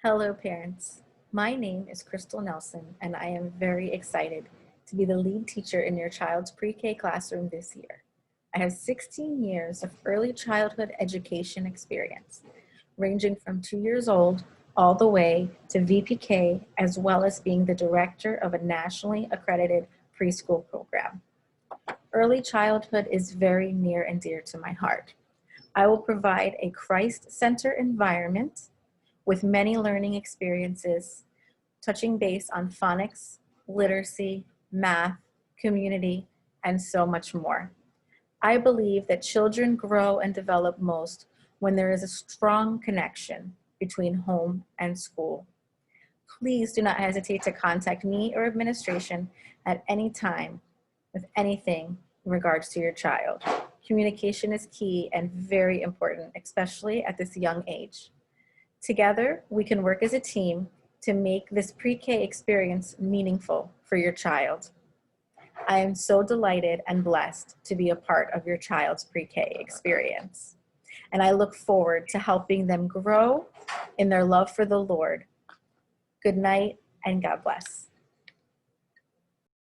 Hello, parents. My name is Crystal Nelson, and I am very excited to be the lead teacher in your child's pre-K classroom this year. I have 16 years of early childhood education experience, ranging from 2 years old all the way to VPK, as well as being the director of a nationally accredited preschool program. Early childhood is very near and dear to my heart. I will provide a Christ-centered environment with many learning experiences, touching base on phonics, literacy, math, community, and so much more. I believe that children grow and develop most when there is a strong connection between home and school. Please do not hesitate to contact me or administration at any time with anything in regards to your child. Communication is key and very important, especially at this young age. Together, we can work as a team to make this pre-K experience meaningful for your child. I am so delighted and blessed to be a part of your child's pre-K experience. And I look forward to helping them grow in their love for the Lord. Good night and God bless.